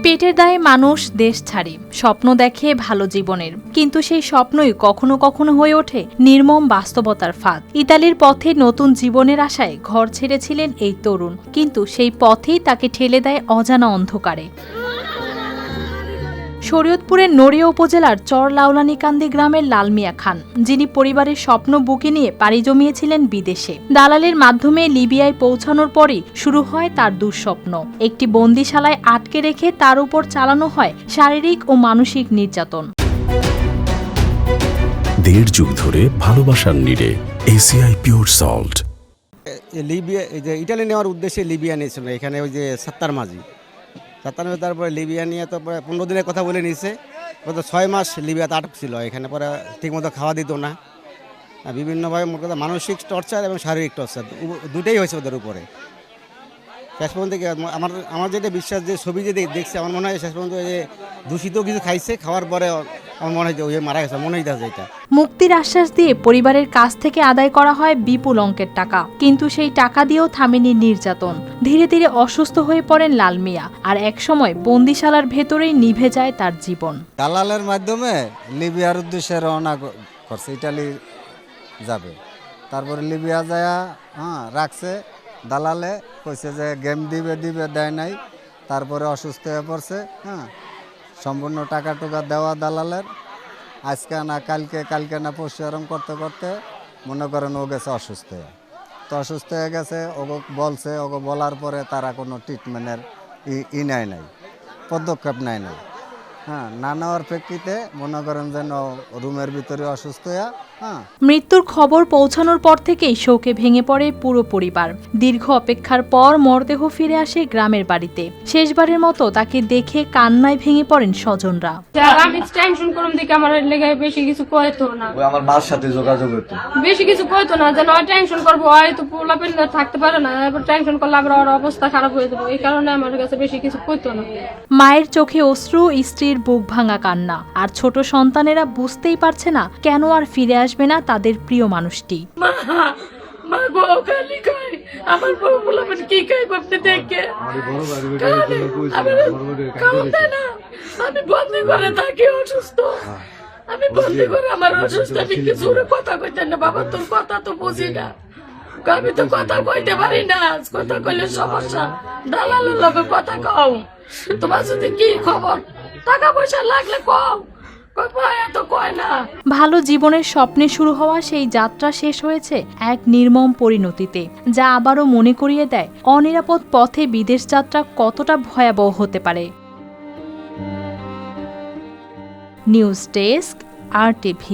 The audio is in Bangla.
পেটের দায়ে মানুষ দেশ ছাড়ে, স্বপ্ন দেখে ভালো জীবনের, কিন্তু সেই স্বপ্নই কখনো কখনো হয়ে ওঠে নির্মম বাস্তবতার ফাঁদ। ইতালির পথে নতুন জীবনের আশায় ঘর ছেড়েছিলেন এই তরুণ, কিন্তু সেই পথেই তাকে ঠেলে দেয় অজানা অন্ধকারে। শরীয়তপুরের নড়িয়া উপজেলার চর লাউলানিকান্দি গ্রামের লালমিয়া খান, যিনি পরিবারের স্বপ্ন বুকে নিয়ে পাড়ি জমিয়েছিলেন বিদেশে। দালালের মাধ্যমে লিবিয়ায় পৌঁছানোর পরই শুরু হয় তার দুঃস্বপ্ন। একটি বন্দিশালায় আটকে রেখে তার উপর চালানো হয় শারীরিক ও মানসিক নির্যাতন। দেড় যুগ ধরে ভালোবাসার নিড়ে ACI pure salt. Libya Italy নেওয়ার উদ্দেশ্যে লিবিয়া নিয়েছিল, এখানে ওই যে সাত্তার মাঝি তারপরে লিবিয়া নিয়ে তো পরে 15 দিনের কথা বলে নিয়েছে। গত 6 মাস লিবিয়াতে আটক ছিল, এখানে পরে ঠিকমতো খাওয়া দিত না, বিভিন্নভাবে মানসিক টর্চার এবং শারীরিক টর্চার দুটোই হয়েছে ওদের উপরে। শেষ পর্যন্ত আমার যেটা বিশ্বাস, যে ছবি যে দেখছে, আমার মনে হয় শেষ পর্যন্ত যে দূষিত কিছু খাইছে, খাওয়ার পরে আমার মনে হয় যে ওই মারা গেছে, মনে হইতেছে এটা। মুক্তির আশ্বাস দিয়ে পরিবারের কাছ থেকে আদায় করা হয় বিপুল অঙ্কের টাকা, কিন্তু সেই টাকা দিয়েও থামেনি নির্যাতন। ধীরে ধীরে অসুস্থ হয়ে পড়েন লালমিয়া, আর একসময় বন্দিশালার ভেতরেই নিভে যায় তার জীবন। দালালের মাধ্যমে লিবিয়ার উদ্দেশ্যে রওনা করছে, ইটালি যাবে। তারপরে লিবিয়া যায় রাখছে, দালালে কইছে যে গেম দিবে দেয় নাই। তারপরে অসুস্থ হয়ে পড়ছে, সম্পূর্ণ টাকা টুকা দেওয়া দালালের, আজকে না কালকে না পরশু এরম করতে করতে মনে করেন ও গেছে অসুস্থ হয়ে। তো অসুস্থ হয়ে গেছে, ওকে বলছে, ওকে বলার পরে তারা কোনো ট্রিটমেন্টের নেয় নাই, পদক্ষেপ নেয় নাই। না নেওয়ার প্রেক্ষিতে মনে করেন যেন রুমের ভিতরে অসুস্থ হয়ে মৃত্যুর খবর পৌঁছানোর পর থেকেই শোকে ভেঙে পড়ে পুরো পরিবার। দীর্ঘ অপেক্ষার পর মরদেহ ফিরে আসে গ্রামের বাড়িতে। শেষবারের মতো তাকে দেখে কান্নায় ভেঙে পড়েন স্বজনরা। আমি টেনশন করলাম দেখে আমার লেগে বেশি কিছু কইতো না, আমার মার সাথে যোগাযোগ হতো, বেশি কিছু কইতো না, যেন টেনশন করবো, হয়তো পোলাপেন থাকতে পারে না, এবার টেনশন করলে আবার ওর অবস্থা খারাপ হয়ে যাবে, এই কারণে আমার কাছে বেশি কিছু কইতো না। মায়ের চোখে অশ্রু, স্ত্রীর বুক ভাঙা কান্না, আর ছোট সন্তানেরা বুঝতেই পারছে না কেন আর ফিরে আসবে না তাদের প্রিয় মানুষটি। আমার বউ পোলাপেন কি করতে দেখে আমি বন্দি করে থাকি, অসুস্থ আমি বন্দি করে, আমার অসুস্থ, আমি কিছু কথা কইতেন না। বাবা তোর কথা তো বুঝি না, আমি তো কথা কইতে পারি না, কথা কইলে সমস্যা, দালালের লোকে কথা কও, তোমার সাথে কি খবর, টাকা পয়সা লাগলে কও, ভালো জীবনের স্বপ্নে শুরু হওয়া সেই যাত্রা শেষ হয়েছে এক নির্মম পরিণতিতে, যা আবারও মনে করিয়ে দেয় অনিরাপদ পথে বিদেশ যাত্রা কতটা ভয়াবহ হতে পারে। News desk, RTV।